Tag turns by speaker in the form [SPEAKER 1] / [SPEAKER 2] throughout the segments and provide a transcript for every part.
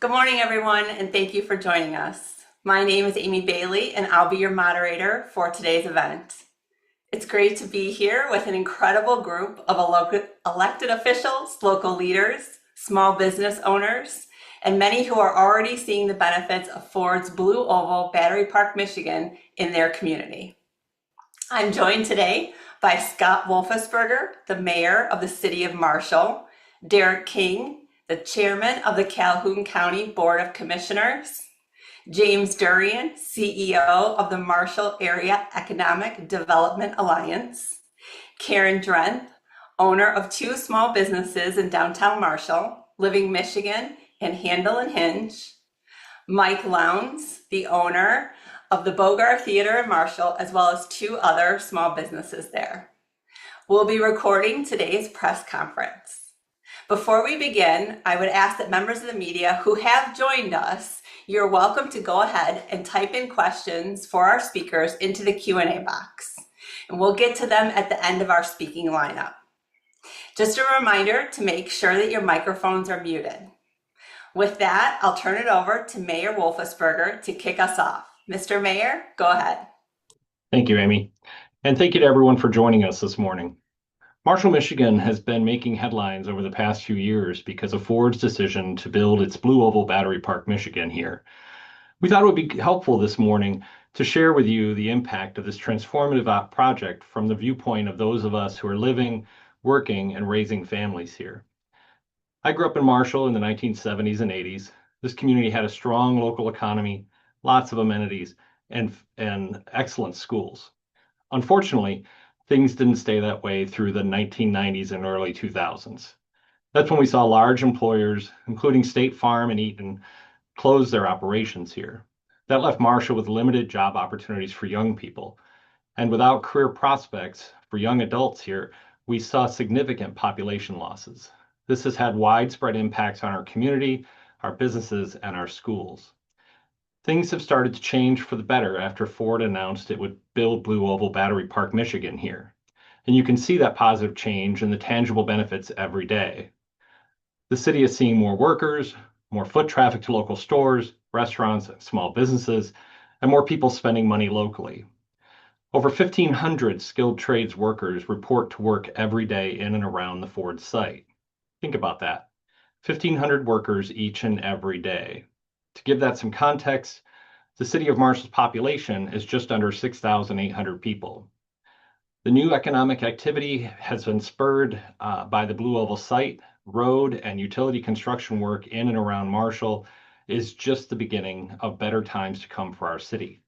[SPEAKER 1] Good morning, everyone, and thank you for joining us. My name is Amy Bailey, and I'll be your moderator for today's event. It's great to be here with an incredible group of elected officials, local leaders, small business owners, and many who are already seeing the benefits of Ford's BlueOval Battery Park, Michigan in their community. I'm joined today by Scott Wolfesberger, the mayor of the city of Marshall, Derek King, the chairman of the Calhoun County Board of Commissioners, James Durian, CEO of the Marshall Area Economic Development Alliance, Karen Drenth, owner of two small businesses in downtown Marshall, Living Michigan and Handle and Hinge, Mike Lowndes, the owner of the Bogar Theater in Marshall, as well as two other small businesses there. We'll be recording today's press conference. Before we begin, I would ask that members of the media who have joined us, you're welcome to go ahead and type in questions for our speakers into the Q&A box, and we'll get to them at the end of our speaking lineup. Just a reminder to make sure that your microphones are muted. With that, I'll turn it over to Mayor Wolfesberger to kick us off. Mr. Mayor, go ahead.
[SPEAKER 2] Thank you, Amy. And thank you to everyone for joining us this morning. Marshall, Michigan has been making headlines over the past few years because of Ford's decision to build its BlueOval Battery Park, Michigan here. We thought it would be helpful this morning to share with you the impact of this transformative project from the viewpoint of those of us who are living, working, and raising families here. I grew up in Marshall in the 1970s and 80s. This community had a strong local economy, lots of amenities, and excellent schools. Unfortunately, things didn't stay that way through the 1990s and early 2000s. That's when we saw large employers, including State Farm and Eaton, close their operations here. That left Marshall with limited job opportunities for young people. And without career prospects for young adults here, we saw significant population losses. This has had widespread impacts on our community, our businesses, and our schools. Things have started to change for the better after Ford announced it would build BlueOval Battery Park, Michigan here. And you can see that positive change and the tangible benefits every day. The city is seeing more workers, more foot traffic to local stores, restaurants, and small businesses, and more people spending money locally. Over 1,500 skilled trades workers report to work every day in and around the Ford site. Think about that. 1,500 workers each and every day. To give that some context, the city of Marshall's population is just under 6,800 people. The new economic activity has been spurred by the BlueOval site. Road and utility construction work in and around Marshall is just the beginning of better times to come for our city.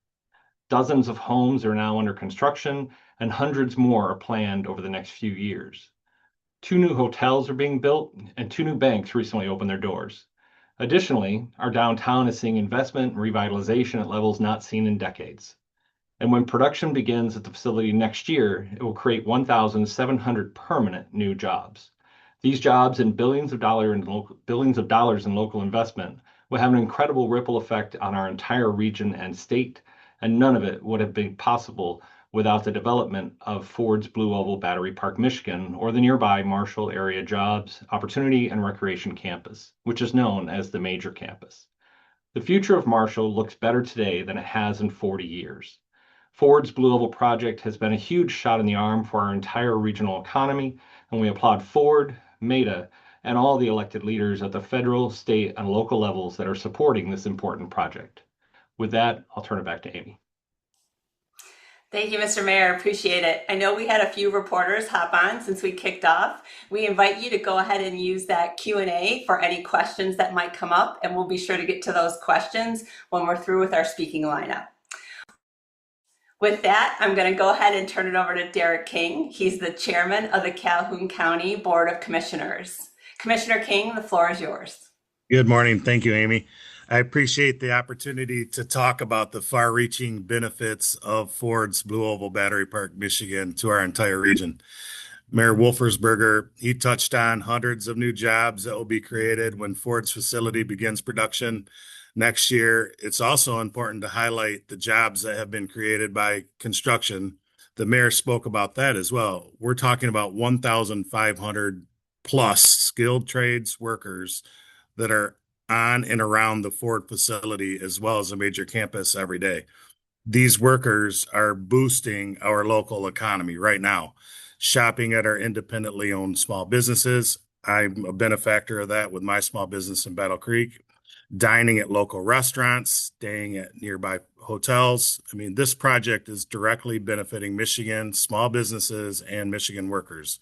[SPEAKER 2] Dozens of homes are now under construction, and hundreds more are planned over the next few years. 2 new hotels are being built, and 2 new banks recently opened their doors. Additionally, our downtown is seeing investment and revitalization at levels not seen in decades. And when production begins at the facility next year, it will create 1,700 permanent new jobs. These jobs and billions of dollars in local investment will have an incredible ripple effect on our entire region and state, and none of it would have been possible without the development of Ford's BlueOval Battery Park, Michigan, or the nearby Marshall Area Jobs, Opportunity, and Recreation Campus, which is known as the Major Campus. The future of Marshall looks better today than it has in 40 years. Ford's BlueOval project has been a huge shot in the arm for our entire regional economy, and we applaud Ford, Meta, and all the elected leaders at the federal, state, and local levels that are supporting this important project. With that, I'll turn it back to Amy.
[SPEAKER 1] Thank you, Mr. Mayor. Appreciate it. I know we had a few reporters hop on since we kicked off. We invite you to go ahead and use that Q&A for any questions that might come up, and we'll be sure to get to those questions when we're through with our speaking lineup. With that, I'm going to go ahead and turn it over to Derek King. He's the chairman of the Calhoun County Board of Commissioners. Commissioner King, the floor is yours.
[SPEAKER 3] Good morning. Thank you, Amy. I appreciate the opportunity to talk about the far-reaching benefits of Ford's BlueOval Battery Park, Michigan to our entire region. Mayor Wolfersberger, he touched on hundreds of new jobs that will be created when Ford's facility begins production next year. It's also important to highlight the jobs that have been created by construction. The mayor spoke about that as well. We're talking about 1,500 plus skilled trades workers that are on and around the Ford facility as well as a major campus every day. These workers are boosting our local economy right now, shopping at our independently owned small businesses. I'm a benefactor of that with my small business in Battle Creek, dining at local restaurants, staying at nearby hotels. I mean, this project is directly benefiting Michigan small businesses and Michigan workers.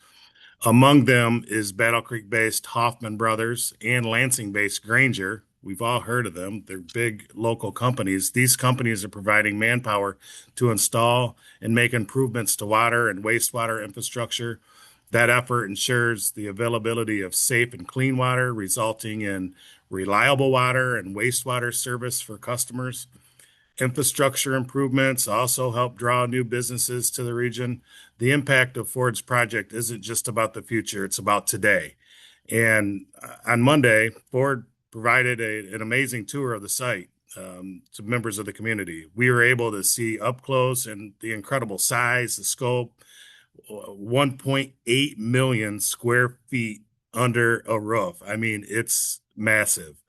[SPEAKER 3] Among them is Battle Creek-based Hoffman Brothers and Lansing-based Granger. We've all heard of them. They're big local companies. These companies are providing manpower to install and make improvements to water and wastewater infrastructure. That effort ensures the availability of safe and clean water, resulting in reliable water and wastewater service for customers. Infrastructure improvements also help draw new businesses to the region. The impact of Ford's project isn't just about the future, it's about today. And on Monday, Ford provided an amazing tour of the site to members of the community. We were able to see up close and the incredible size, the scope, 1.8 million square feet under a roof. I mean, it's massive.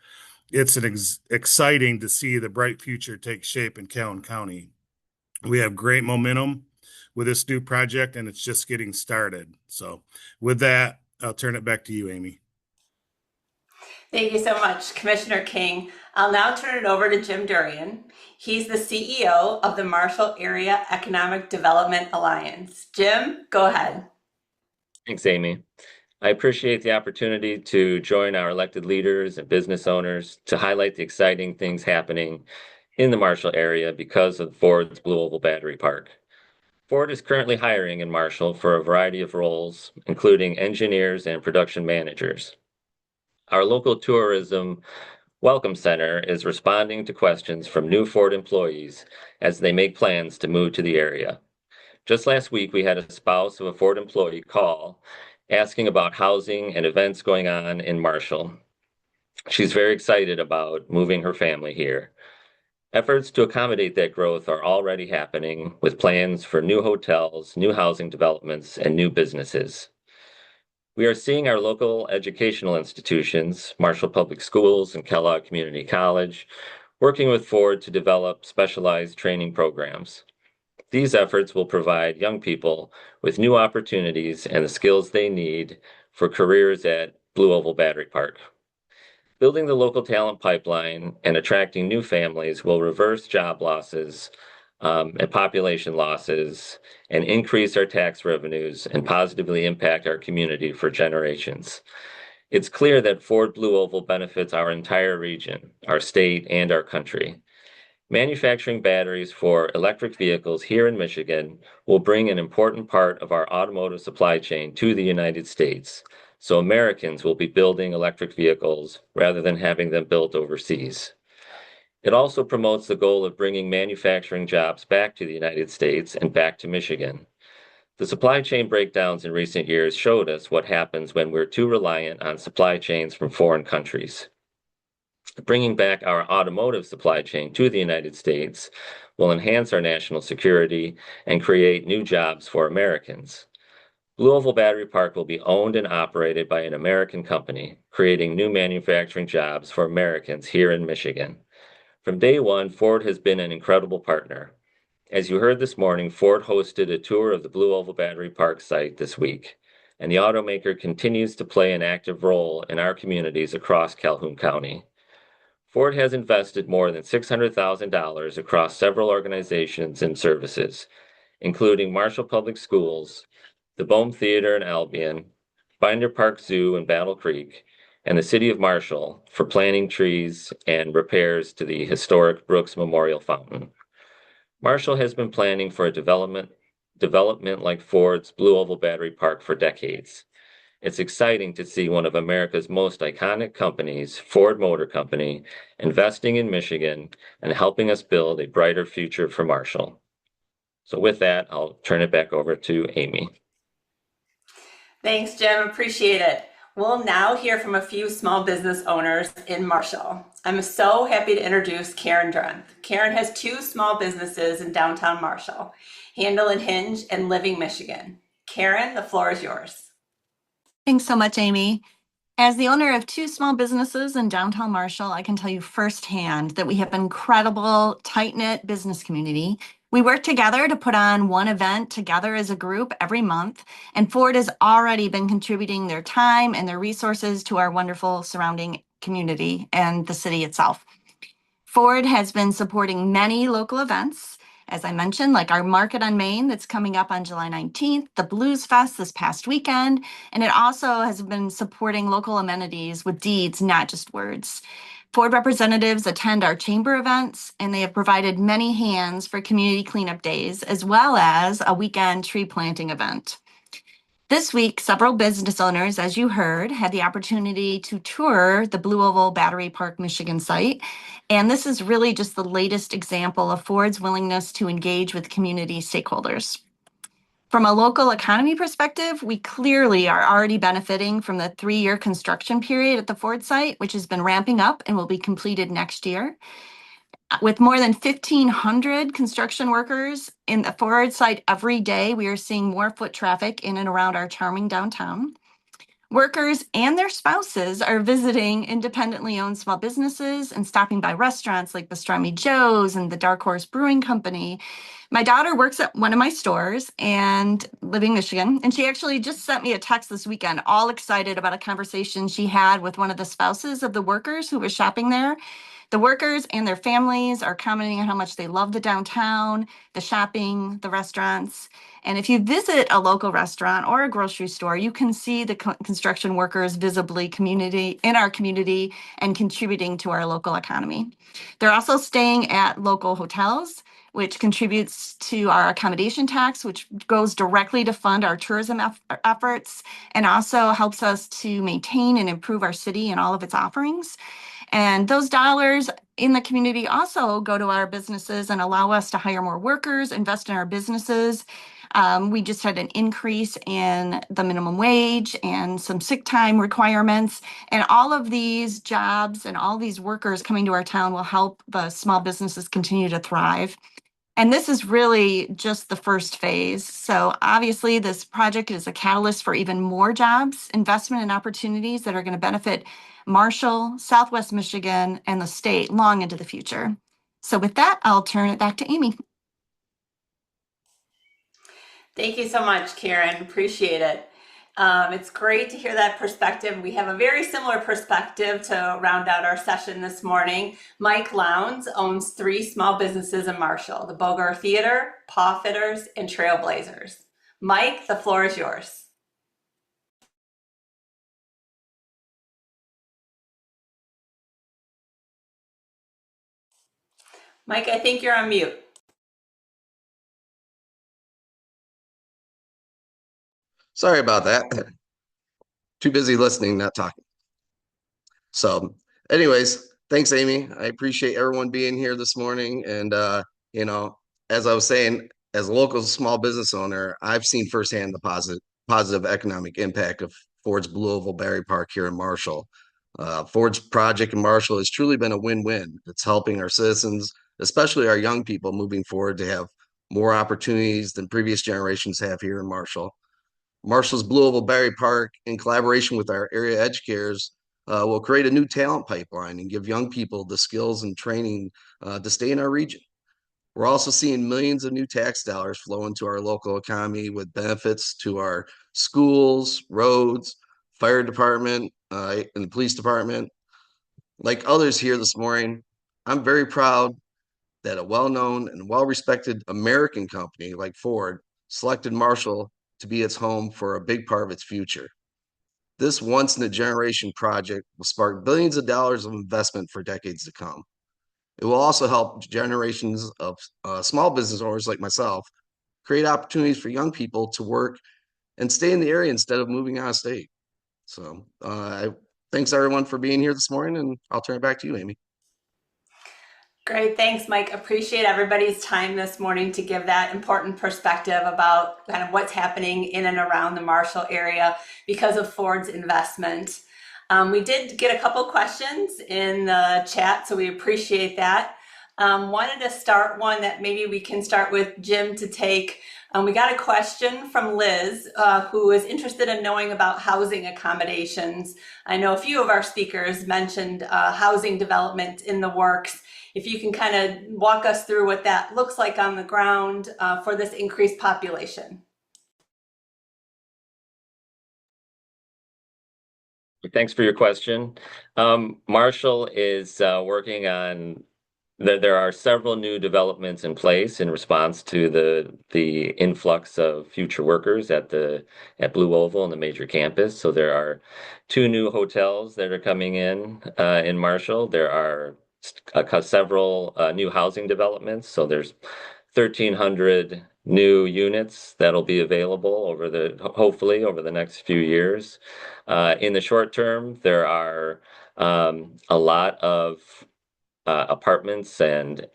[SPEAKER 3] It's exciting to see the bright future take shape in Calhoun County. We have great momentum with this new project, and it's just getting started. So with that, I'll turn it back to you, Amy.
[SPEAKER 1] Thank you so much, Commissioner King. I'll now turn it over to Jim Durian. He's the CEO of the Marshall Area Economic Development Alliance. Jim, go ahead.
[SPEAKER 4] Thanks, Amy. I appreciate the opportunity to join our elected leaders and business owners to highlight the exciting things happening in the Marshall area because of Ford's BlueOval Battery Park. Ford is currently hiring in Marshall for a variety of roles, including engineers and production managers. Our local tourism welcome center is responding to questions from new Ford employees as they make plans to move to the area. Just last week, we had a spouse of a Ford employee call asking about housing and events going on in Marshall. She's very excited about moving her family here. Efforts to accommodate that growth are already happening with plans for new hotels, new housing developments, and new businesses. We are seeing our local educational institutions, Marshall Public Schools and Kellogg Community College, working with Ford to develop specialized training programs. These efforts will provide young people with new opportunities and the skills they need for careers at BlueOval Battery Park. Building the local talent pipeline and attracting new families will reverse job losses and population losses and increase our tax revenues and positively impact our community for generations. It's clear that Ford BlueOval benefits our entire region, our state, and our country. Manufacturing batteries for electric vehicles here in Michigan will bring an important part of our automotive supply chain to the United States, so Americans will be building electric vehicles rather than having them built overseas. It also promotes the goal of bringing manufacturing jobs back to the United States and back to Michigan. The supply chain breakdowns in recent years showed us what happens when we're too reliant on supply chains from foreign countries. Bringing back our automotive supply chain to the United States will enhance our national security and create new jobs for Americans. BlueOval Battery Park will be owned and operated by an American company, creating new manufacturing jobs for Americans here in Michigan. From day one, Ford has been an incredible partner. As you heard this morning, Ford hosted a tour of the BlueOval Battery Park site this week, and the automaker continues to play an active role in our communities across Calhoun County. Ford has invested more than $600,000 across several organizations and services, including Marshall Public Schools, the Bohm Theater in Albion, Binder Park Zoo in Battle Creek, and the City of Marshall for planting trees and repairs to the historic Brooks Memorial Fountain. Marshall has been planning for a development like Ford's BlueOval Battery Park for decades. It's exciting to see one of America's most iconic companies, Ford Motor Company, investing in Michigan and helping us build a brighter future for Marshall. So with that, I'll turn it back over to Amy.
[SPEAKER 1] Thanks, Jim. Appreciate it. We'll now hear from a few small business owners in Marshall. I'm so happy to introduce Karen Drenth. Karen has two small businesses in downtown Marshall, Handle and Hinge and Living Michigan. Karen, the floor is yours.
[SPEAKER 5] Thanks so much, Amy. As the owner of 2 small businesses in downtown Marshall, I can tell you firsthand that we have an incredible, tight-knit business community. We work together to put on one event together as a group every month, and Ford has already been contributing their time and their resources to our wonderful surrounding community and the city itself. Ford has been supporting many local events, as I mentioned, like our Market on Main that's coming up on July 19th, the Blues Fest this past weekend, and it also has been supporting local amenities with deeds, not just words. Ford representatives attend our chamber events, and they have provided many hands for community cleanup days, as well as a weekend tree planting event. This week, several business owners, as you heard, had the opportunity to tour the BlueOval Battery Park, Michigan site. And this is really just the latest example of Ford's willingness to engage with community stakeholders. From a local economy perspective, we clearly are already benefiting from the 3-year construction period at the Ford site, which has been ramping up and will be completed next year. With more than 1,500 construction workers in the Ford site every day, we are seeing more foot traffic in and around our charming downtown. Workers and their spouses are visiting independently owned small businesses and stopping by restaurants like Pastrami Joe's and the Dark Horse Brewing Company. My daughter works at one of my stores and living in Michigan, and she actually just sent me a text this weekend, all excited about a conversation she had with one of the spouses of the workers who was shopping there. The workers and their families are commenting on how much they love the downtown, the shopping, the restaurants. And if you visit a local restaurant or a grocery store, you can see the construction workers visibly in our community and contributing to our local economy. They're also staying at local hotels, which contributes to our accommodation tax, which goes directly to fund our tourism efforts and also helps us to maintain and improve our city and all of its offerings. And those dollars in the community also go to our businesses and allow us to hire more workers, invest in our businesses. We just had an increase in the minimum wage and some sick time requirements. And all of these jobs and all these workers coming to our town will help the small businesses continue to thrive. And this is really just the first phase. So obviously this project is a catalyst for even more jobs, investment and opportunities that are going to benefit Marshall, Southwest Michigan, and the state long into the future. So with that, I'll turn it back to Amy.
[SPEAKER 1] Thank you so much, Karen. Appreciate it. It's great to hear that perspective. We have a very similar perspective to round out our session this morning. Mike Lowndes owns 3 small businesses in Marshall, the Boger Theater, Paw Fitters, and Trailblazers. Mike, the floor is yours. Mike, I think you're on mute.
[SPEAKER 6] Sorry about that. Too busy listening, not talking. So anyways, thanks, Amy. I appreciate everyone being here this morning. And, as I was saying, as a local small business owner, I've seen firsthand the positive economic impact of Ford's BlueOval Battery Park here in Marshall. Ford's project in Marshall has truly been a win-win. It's helping our citizens, especially our young people, moving forward to have more opportunities than previous generations have here in Marshall. Marshall's BlueOval Battery Park, in collaboration with our area educators, will create a new talent pipeline and give young people the skills and training to stay in our region. We're also seeing millions of new tax dollars flow into our local economy with benefits to our schools, roads, fire department, and the police department. Like others here this morning, I'm very proud that a well-known and well-respected American company like Ford selected Marshall to be its home for a big part of its future. This once-in-a-generation project will spark billions of dollars of investment for decades to come. It will also help generations of small business owners like myself create opportunities for young people to work and stay in the area instead of moving out of state. So thanks everyone for being here this morning, and I'll turn it back to you, Amy.
[SPEAKER 1] Great, thanks, Mike. Appreciate everybody's time this morning to give that important perspective about kind of what's happening in and around the Marshall area because of Ford's investment. We did get a couple questions in the chat, so we appreciate that. Wanted to start one that maybe we can start with Jim to take. We got a question from Liz, who is interested in knowing about housing accommodations. I know a few of our speakers mentioned housing development in the works. If you can kind of walk us through what that looks like on the ground for this increased population.
[SPEAKER 4] Thanks for your question. Marshall is working on there are several new developments in place in response to the influx of future workers at Blue Oval and the major campus. So there are two new hotels that are coming in Marshall. There are several new housing developments. So there's 1,300 new units that'll be available hopefully over the next few years. In the short term, there are a lot of apartments and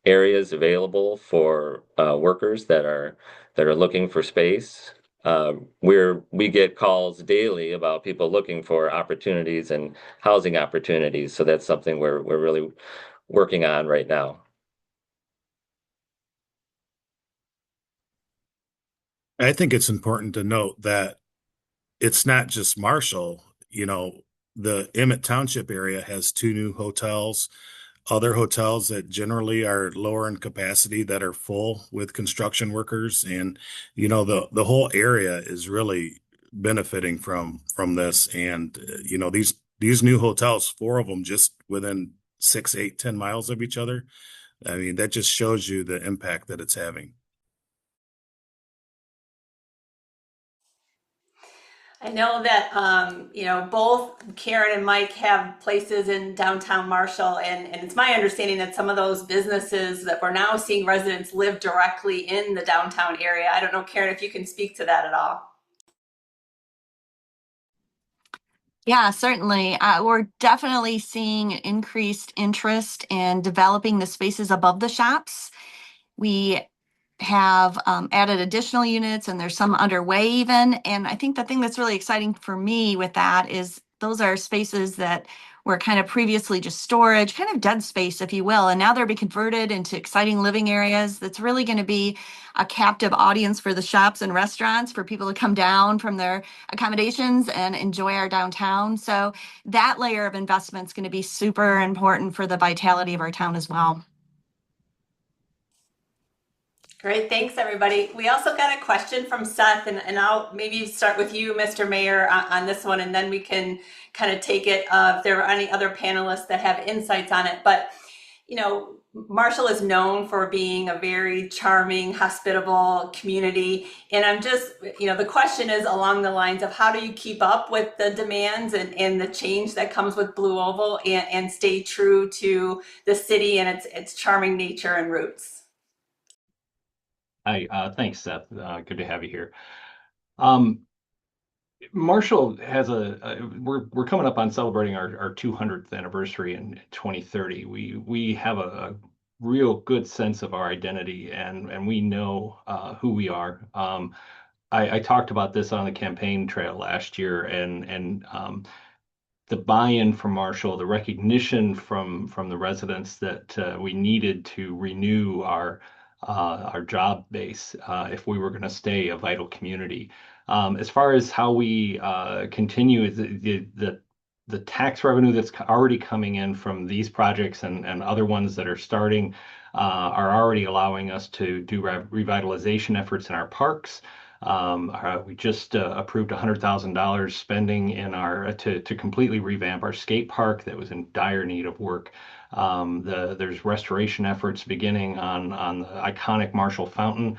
[SPEAKER 4] areas available for workers that are looking for space. We get calls daily about people looking for opportunities and housing opportunities. So that's something we're really working on right now.
[SPEAKER 3] I think it's important to note that it's not just Marshall. The Emmett Township area has two new hotels, other hotels that generally are lower in capacity that are full with construction workers. And, the whole area is really benefiting from this. And, these new hotels, four of them just within 6, 8, 10 miles of each other. I mean, that just shows you the impact that it's having.
[SPEAKER 1] I know that both Karen and Mike have places in downtown Marshall, and it's my understanding that some of those businesses that we're now seeing residents live directly in the downtown area. I don't know, Karen, if you can speak to that at all.
[SPEAKER 5] Yeah, certainly. We're definitely seeing increased interest in developing the spaces above the shops. We have added additional units, and there's some underway even. And I think the thing that's really exciting for me with that is those are spaces that were kind of previously just storage, kind of dead space, if you will. And now they're being converted into exciting living areas. That's really going to be a captive audience for the shops and restaurants for people to come down from their accommodations and enjoy our downtown. So that layer of investment is going to be super important for the vitality of our town as well.
[SPEAKER 1] Great, thanks everybody. We also got a question from Seth, and I'll maybe start with you, Mr. Mayor, on this one, and then we can kind of take it if there are any other panelists that have insights on it. But, Marshall is known for being a very charming, hospitable community. And I'm just, the question is along the lines of how do you keep up with the demands and the change that comes with Blue Oval and stay true to the city and its charming nature and roots?
[SPEAKER 2] Hi, thanks, Seth. Good to have you here. Marshall has we're coming up on celebrating our 200th anniversary in 2030. We have a real good sense of our identity, and we know who we are. I talked about this on the campaign trail last year, and the buy-in from Marshall, the recognition from the residents that we needed to renew our job base if we were going to stay a vital community. As far as how we continue, the tax revenue that's already coming in from these projects and other ones that are starting are already allowing us to do revitalization efforts in our parks. We just approved $100,000 spending to completely revamp our skate park that was in dire need of work. There's restoration efforts beginning on the iconic Marshall Fountain.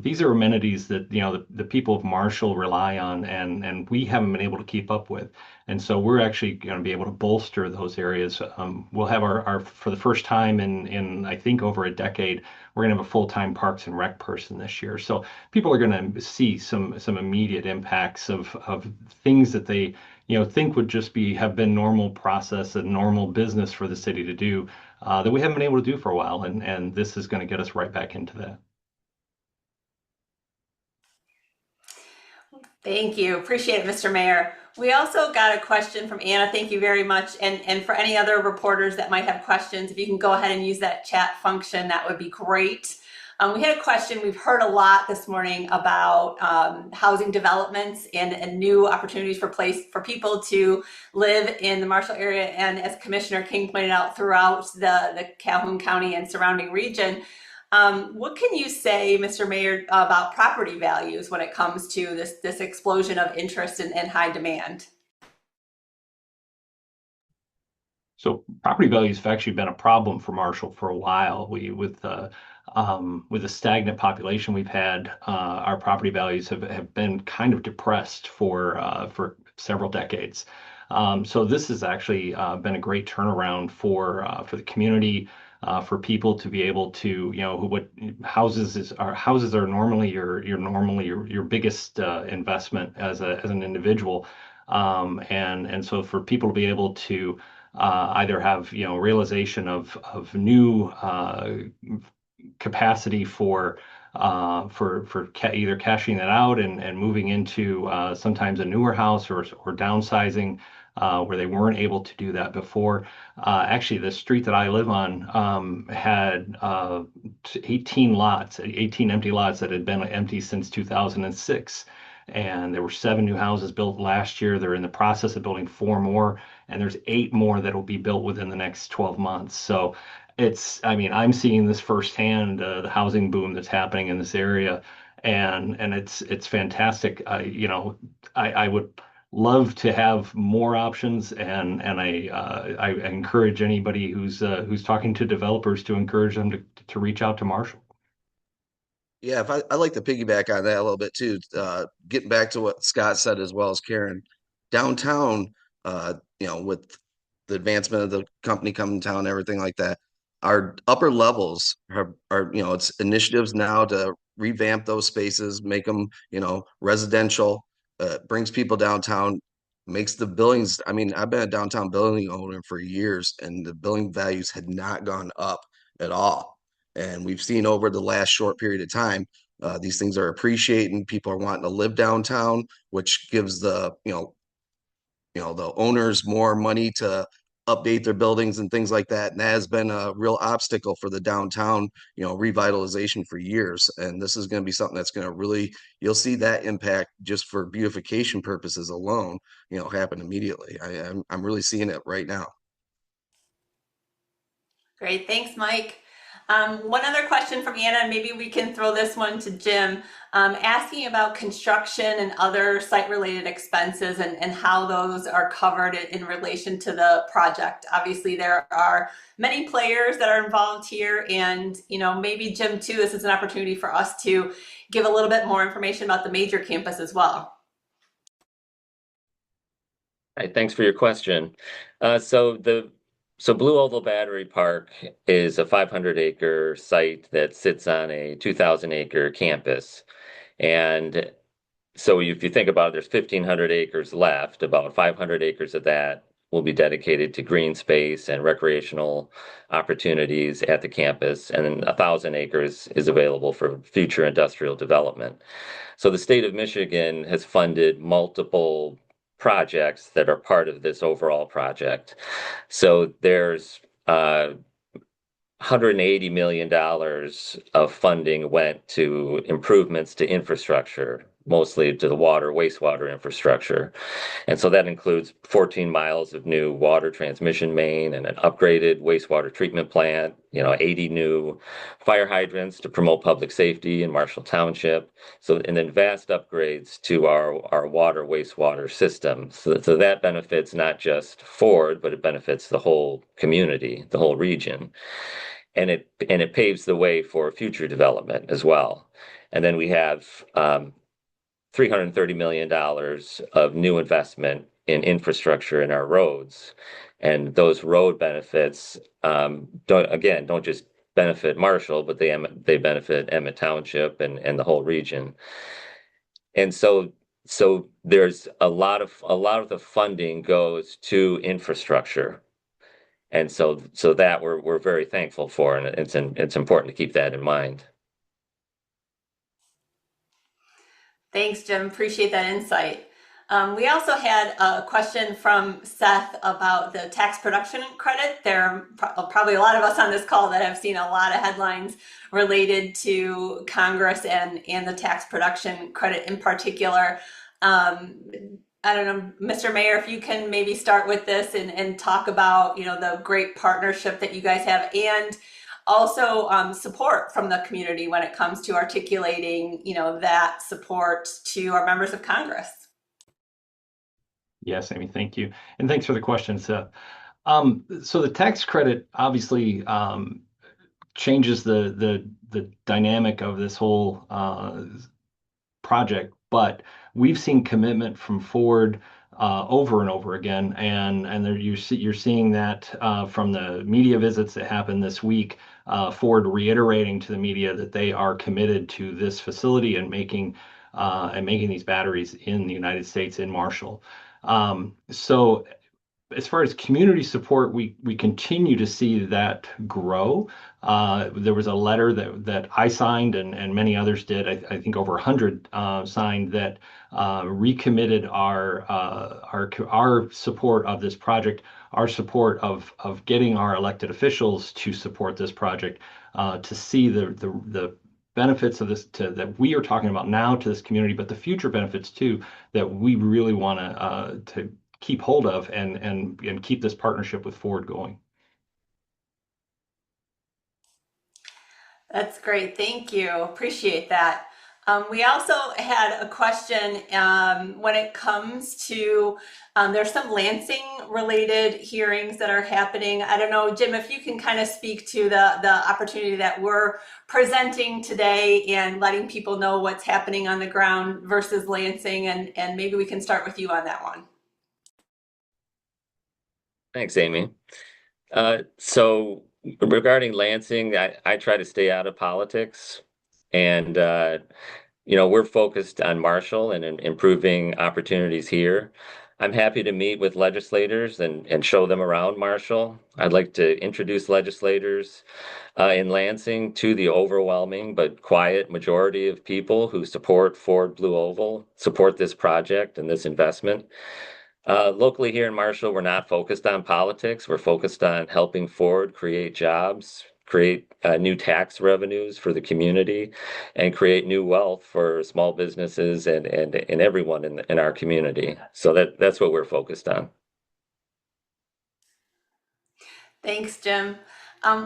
[SPEAKER 2] These are amenities that the people of Marshall rely on, and we haven't been able to keep up with. And so we're actually going to be able to bolster those areas. We'll have our for the first time in I think over a decade, we're going to have a full-time Parks and Rec person this year. So people are going to see some immediate impacts of things that they think would just have been normal process and normal business for the city to do that we haven't been able to do for a while. And this is going to get us right back into that.
[SPEAKER 1] Thank you. Appreciate it, Mr. Mayor. We also got a question from Anna. Thank you very much. And for any other reporters that might have questions, if you can go ahead and use that chat function, that would be great. We had a question. We've heard a lot this morning about housing developments and new opportunities for people to live in the Marshall area. And as Commissioner King pointed out, throughout the Calhoun County and surrounding region. What can you say, Mr. Mayor, about property values when it comes to this explosion of interest and high demand?
[SPEAKER 2] So property values have actually been a problem for Marshall for a while. With the stagnant population we've had, our property values have been kind of depressed for several decades. So this has actually been a great turnaround for the community, for people to be able to, houses are normally your biggest investment as an individual, and so for people to be able to either have realization of new capacity for either cashing that out and moving into sometimes a newer house or downsizing where they weren't able to do that before. Actually, the street that I live on had 18 empty lots that had been empty since 2006. And there were 7 new houses built last year. They're in the process of building 4 more, and there's 8 more that will be built within the next 12 months. So I'm seeing this firsthand, the housing boom that's happening in this area, and it's fantastic. I would love to have more options, and I encourage anybody who's talking to developers to encourage them to reach out to Marshall.
[SPEAKER 6] Yeah, if I like to piggyback on that a little bit too. Getting back to what Scott said as well as Karen, downtown, with the advancement of the company coming to town, and everything like that, our upper levels are it's initiatives now to revamp those spaces, make them residential. Brings people downtown, makes the buildings. I mean, I've been a downtown building owner for years, and the building values had not gone up at all. And we've seen over the last short period of time, these things are appreciating. People are wanting to live downtown, which gives the the owners more money to update their buildings and things like that. And that has been a real obstacle for the downtown revitalization for years. And this is going to be something that's going to really, you'll see that impact just for beautification purposes alone happen immediately. I'm really seeing it right now.
[SPEAKER 1] Great, thanks, Mike. One other question from Anna, and maybe we can throw this one to Jim, asking about construction and other site-related expenses and how those are covered in relation to the project. Obviously, there are many players that are involved here, and maybe Jim too, this is an opportunity for us to give a little bit more information about the major campus as well.
[SPEAKER 4] All right, thanks for your question. So BlueOval Battery Park is a 500-acre site that sits on a 2,000-acre campus. And so if you think about it, there's 1,500 acres left. About 500 acres of that will be dedicated to green space and recreational opportunities at the campus. And then 1,000 acres is available for future industrial development. So the state of Michigan has funded multiple projects that are part of this overall project. So there's $180 million of funding went to improvements to infrastructure, mostly to the wastewater infrastructure. And so that includes 14 miles of new water transmission main and an upgraded wastewater treatment plant, 80 new fire hydrants to promote public safety in Marshall Township. And then vast upgrades to our water wastewater system. So that benefits not just Ford, but it benefits the whole community, the whole region. And it paves the way for future development as well. And then we have $330 million of new investment in infrastructure in our roads. And those road benefits don't just benefit Marshall, but they benefit Emmett Township and the whole region. And so there's a lot of the funding goes to infrastructure. And so that we're very thankful for, and it's important to keep that in mind.
[SPEAKER 1] Thanks, Jim. Appreciate that insight. We also had a question from Seth about the tax production credit. There are probably a lot of us on this call that have seen a lot of headlines related to Congress and the tax production credit in particular. I don't know, Mr. Mayor, if you can maybe start with this and talk about, the great partnership that you guys have, and also support from the community when it comes to articulating, that support to our members of Congress.
[SPEAKER 2] Yes, Amy, thank you. And thanks for the question, Seth. So the tax credit obviously changes the dynamic of this whole project, but we've seen commitment from Ford over and over again, and you're seeing that from the media visits that happened this week. Ford reiterating to the media that they are committed to this facility and making these batteries in the United States in Marshall. So as far as community support, we continue to see that grow. There was a letter that I signed and many others did. I think over 100 signed that recommitted our support of this project, our support of getting our elected officials to support this project, to see the benefits of this that we are talking about now to this community, but the future benefits too that we really want to keep hold of and keep this partnership with Ford going.
[SPEAKER 1] That's great. Thank you. Appreciate that. We also had a question when it comes to there's some Lansing related hearings that are happening. I don't know, Jim, if you can kind of speak to the opportunity that we're presenting today and letting people know what's happening on the ground versus Lansing, and maybe we can start with you on that one.
[SPEAKER 4] Thanks, Amy. So regarding Lansing, I try to stay out of politics, and we're focused on Marshall and improving opportunities here. I'm happy to meet with legislators and show them around Marshall. I'd like to introduce legislators in Lansing to the overwhelming but quiet majority of people who support Ford BlueOval, support this project and this investment. Locally here in Marshall, we're not focused on politics. We're focused on helping Ford create jobs, create new tax revenues for the community, and create new wealth for small businesses and everyone in our community. So that's what we're focused on.
[SPEAKER 1] Thanks, Jim.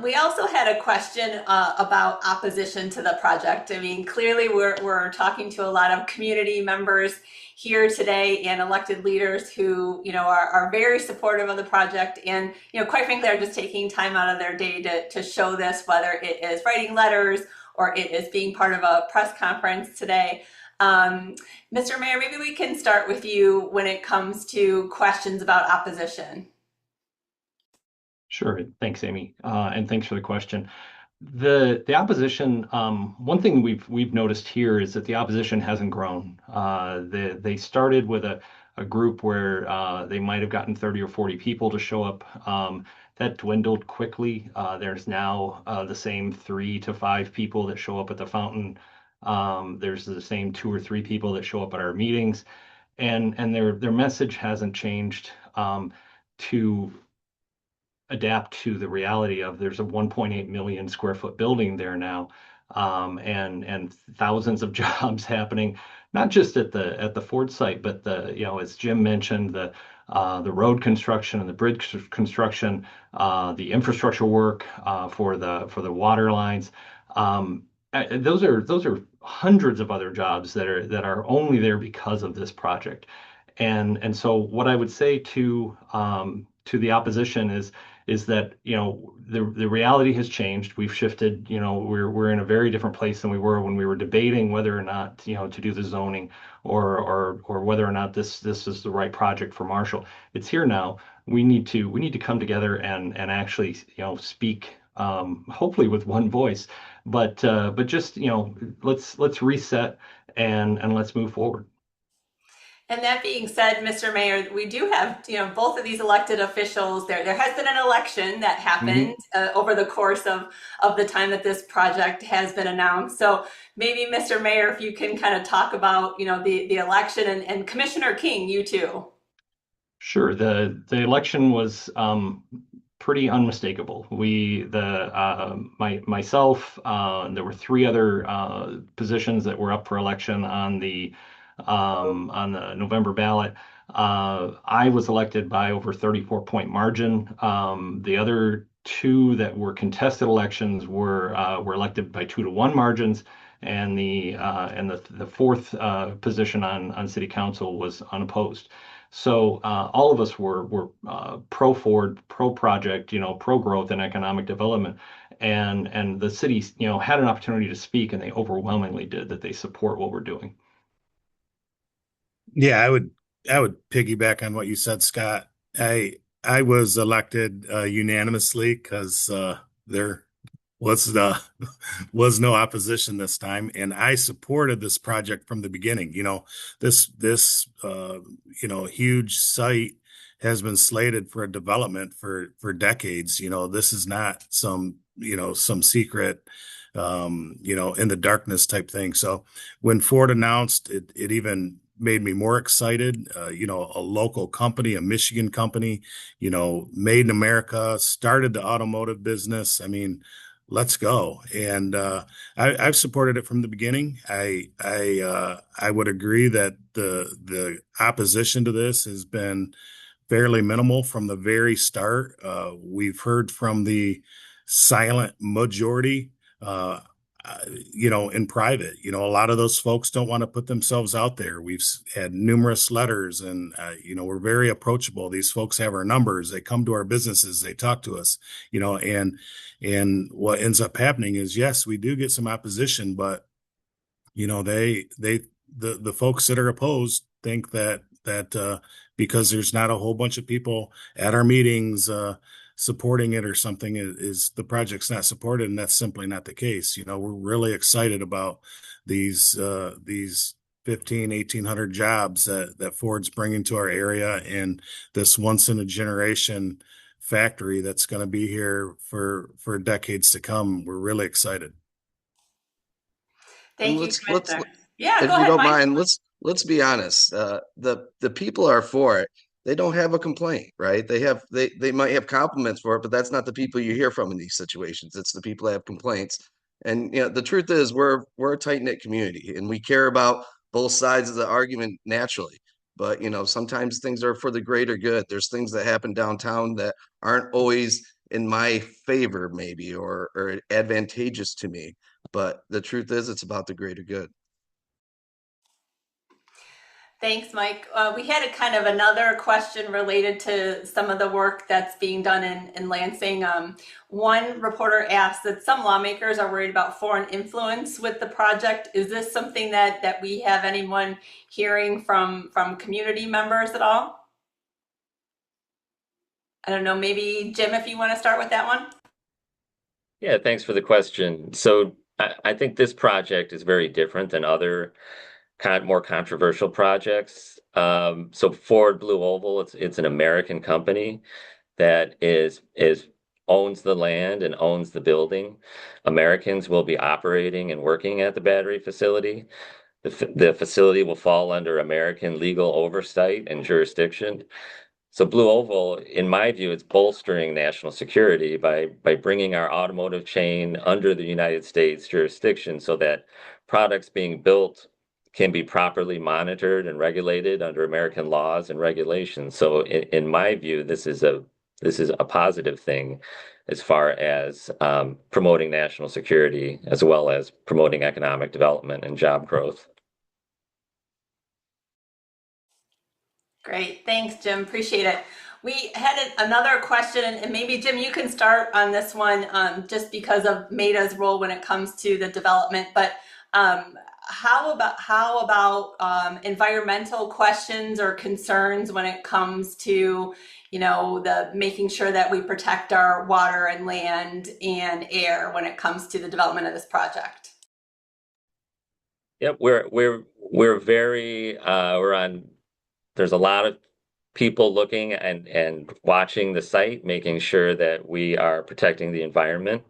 [SPEAKER 1] We also had a question about opposition to the project. I mean, clearly we're talking to a lot of community members here today and elected leaders who, are very supportive of the project and, quite frankly, are just taking time out of their day to show this, whether it is writing letters or it is being part of a press conference today. Mr. Mayor, maybe we can start with you when it comes to questions about opposition.
[SPEAKER 2] Sure. Thanks, Amy, and thanks for the question. The opposition, one thing we've noticed here is that the opposition hasn't grown. They started with a group where they might have gotten 30 or 40 people to show up. That dwindled quickly. There's now the same 3 to 5 people that show up at the fountain. There's the same 2 or 3 people that show up at our meetings, and their message hasn't changed to adapt to the reality of there's a 1.8 million square foot building there now, and thousands of jobs happening, not just at the Ford site, but as Jim mentioned, the road construction and the bridge construction, the infrastructure work for the water lines. Those are hundreds of other jobs that are only there because of this project. And so what I would say to the opposition is that the reality has changed. We've shifted. We're in a very different place than we were when we were debating whether or not to do the zoning or whether or not this is the right project for Marshall. It's here now. We need to come together and actually speak, hopefully with one voice, but just let's reset and let's move forward.
[SPEAKER 1] And that being said, Mr. Mayor, we do have, both of these elected officials there. There has been an election that happened over the course of the time that this project has been announced. So maybe, Mr. Mayor, if you can kind of talk about, the election and Commissioner King, you too.
[SPEAKER 2] Sure. The election was pretty unmistakable. Myself, there were three other positions that were up for election on the November ballot. I was elected by over 34-point margin. The other two that were contested elections were elected by 2-to-1 margins, and the fourth position on city council was unopposed. So all of us were pro Ford, pro project, pro growth and economic development, and the city, had an opportunity to speak, and they overwhelmingly did that they support what we're doing.
[SPEAKER 3] Yeah, I would piggyback on what you said, Scott. I was elected unanimously because there was was no opposition this time, and I supported this project from the beginning. This huge site has been slated for a development for decades. This is not some secret in the darkness type thing. So when Ford announced it, it even made me more excited. A local company, a Michigan company, made in America, started the automotive business. I mean, let's go. And I've supported it from the beginning. I would agree that the opposition to this has been fairly minimal from the very start. We've heard from the silent majority. In private, a lot of those folks don't want to put themselves out there. We've had numerous letters, and we're very approachable. These folks have our numbers. They come to our businesses. They talk to us. And what ends up happening is, yes, we do get some opposition, but the folks that are opposed think that because there's not a whole bunch of people at our meetings supporting it or something, is the project's not supported, and that's simply not the case. We're really excited about these 1,800 jobs that Ford's bringing to our area, and this once in a generation factory that's going to be here for decades to come. We're really excited.
[SPEAKER 1] Thank you,
[SPEAKER 6] let's
[SPEAKER 1] Commissioner. Yeah,
[SPEAKER 6] if
[SPEAKER 1] go
[SPEAKER 6] you
[SPEAKER 1] ahead,
[SPEAKER 6] don't
[SPEAKER 1] Mike.
[SPEAKER 6] mind, let's be honest. The people are for it. They don't have a complaint, right? They might have compliments for it, but that's not the people you hear from in these situations. It's the people that have complaints. And the truth is, we're a tight knit community, and we care about both sides of the argument naturally. But sometimes things are for the greater good. There's things that happen downtown that aren't always in my favor, maybe, or advantageous to me. But the truth is, it's about the greater good.
[SPEAKER 1] Thanks, Mike. We had a kind of another question related to some of the work that's being done in Lansing. One reporter asked that some lawmakers are worried about foreign influence with the project. Is this something that we have anyone hearing from community members at all? I don't know, maybe Jim, if you want to start with that one.
[SPEAKER 4] Yeah, thanks for the question. So I think this project is very different than other more controversial projects. So Ford BlueOval, it's an American company that is owns the land and owns the building. Americans will be operating and working at the battery facility. The facility will fall under American legal oversight and jurisdiction. So BlueOval, in my view, it's bolstering national security by bringing our automotive chain under the United States jurisdiction so that products being built can be properly monitored and regulated under American laws and regulations. So in my view, this is a positive thing as far as promoting national security as well as promoting economic development and job growth.
[SPEAKER 1] Great. Thanks, Jim. Appreciate it. We had another question, and maybe Jim, you can start on this one just because of MEDA's role when it comes to the development. But how about environmental questions or concerns when it comes to the making sure that we protect our water and land and air when it comes to the development of this project?
[SPEAKER 4] Yep, we're on there's a lot of people looking and watching the site, making sure that we are protecting the environment.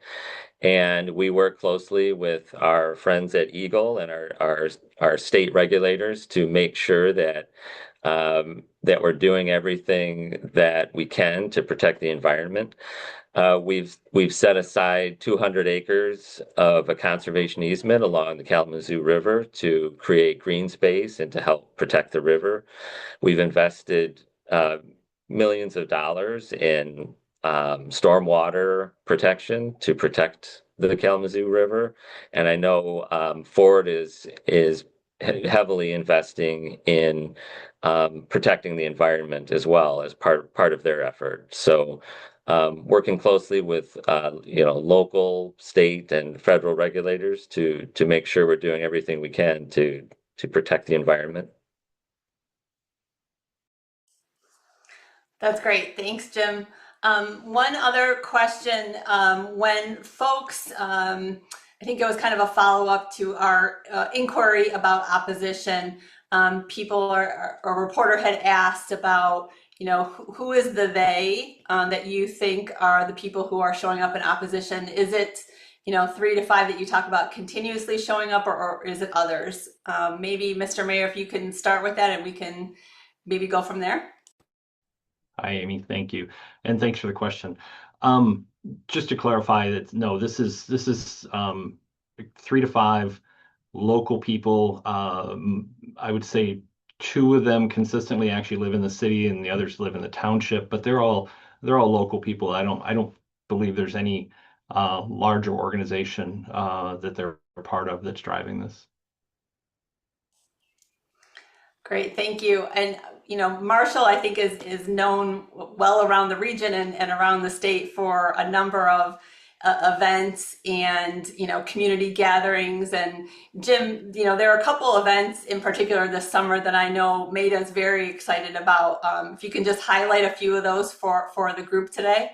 [SPEAKER 4] And we work closely with our friends at Eagle and our state regulators to make sure that that we're doing everything that we can to protect the environment. We've set aside 200 acres of a conservation easement along the Kalamazoo River to create green space and to help protect the river. We've invested millions of dollars in stormwater protection to protect the Kalamazoo River, and I know Ford is heavily investing in protecting the environment as well as part of their effort. So, working closely with local, state, and federal regulators to make sure we're doing everything we can to protect the environment.
[SPEAKER 1] That's great. Thanks, Jim. One other question. When folks, I think it was kind of a follow-up to our inquiry about opposition, a reporter had asked about, who is the they that you think are the people who are showing up in opposition? Is it, 3 to 5 that you talk about continuously showing up, or is it others? Maybe, Mr. Mayor, if you can start with that and we can maybe go from there.
[SPEAKER 2] Hi, Amy. Thank you, and thanks for the question. Just to clarify that, no, this is 3 to 5 local people. I would say 2 of them consistently actually live in the city, and the others live in the township. But they're all local people. I don't believe there's any larger organization that they're a part of that's driving this.
[SPEAKER 1] Great, thank you. And Marshall, I think is known well around the region and around the state for a number of events and community gatherings. And Jim, there are a couple events in particular this summer that I know made us very excited about. If you can just highlight a few of those for the group today.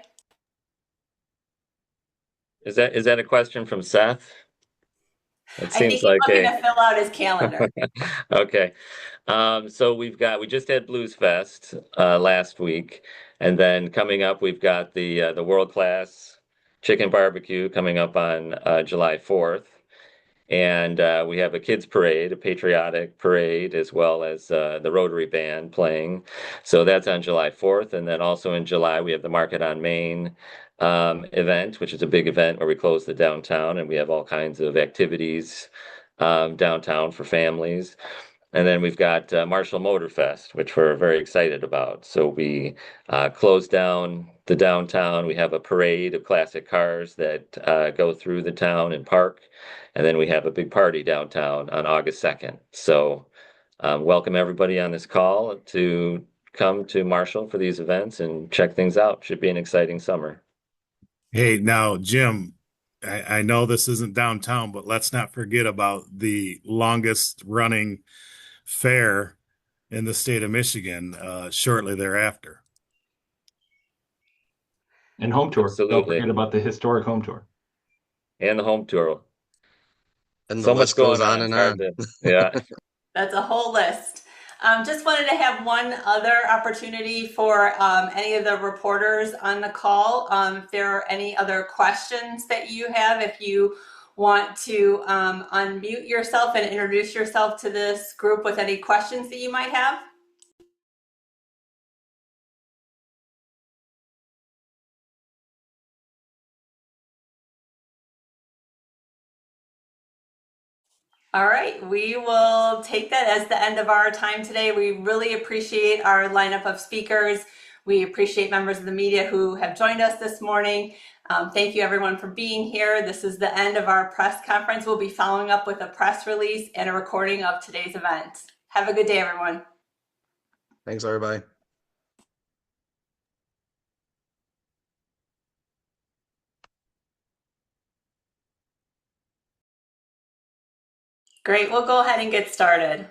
[SPEAKER 4] Is that a question from Seth? It
[SPEAKER 1] I think
[SPEAKER 4] seems
[SPEAKER 1] he's
[SPEAKER 4] like
[SPEAKER 1] looking to fill out his calendar.
[SPEAKER 4] okay. So we just had Blues Fest last week, and then coming up we've got the world class chicken barbecue coming up on July 4th. And we have a kids parade, a patriotic parade, as well as the Rotary Band playing. So that's on July 4th. And then also in July, we have the Market on Main event, which is a big event where we close the downtown and we have all kinds of activities downtown for families. And then we've got Marshall Motor Fest, which we're very excited about. So we close down the downtown. We have a parade of classic cars that go through the town and park. And then we have a big party downtown on August 2nd. So welcome everybody on this call to come to Marshall for these events and check things out. Should be an exciting summer.
[SPEAKER 3] Hey, now, Jim, I know this isn't downtown, but let's not forget about the longest running fair in the state of Michigan shortly thereafter.
[SPEAKER 2] And home tour.
[SPEAKER 4] Absolutely.
[SPEAKER 2] Don't forget about the historic home tour.
[SPEAKER 4] And the home tour.
[SPEAKER 6] And the
[SPEAKER 4] So much
[SPEAKER 6] list goes
[SPEAKER 4] going
[SPEAKER 6] on and on.
[SPEAKER 4] Yeah.
[SPEAKER 1] That's a whole list. Just wanted to have one other opportunity for any of the reporters on the call. If there are any other questions that you have, if you want to unmute yourself and introduce yourself to this group with any questions that you might have. All right, we will take that as the end of our time today. We really appreciate our lineup of speakers. We appreciate members of the media who have joined us this morning. Thank you everyone for being here. This is the end of our press conference. We'll be following up with a press release and a recording of today's event. Have a good day, everyone.
[SPEAKER 6] Thanks, everybody.
[SPEAKER 1] Great, we'll go ahead and get started.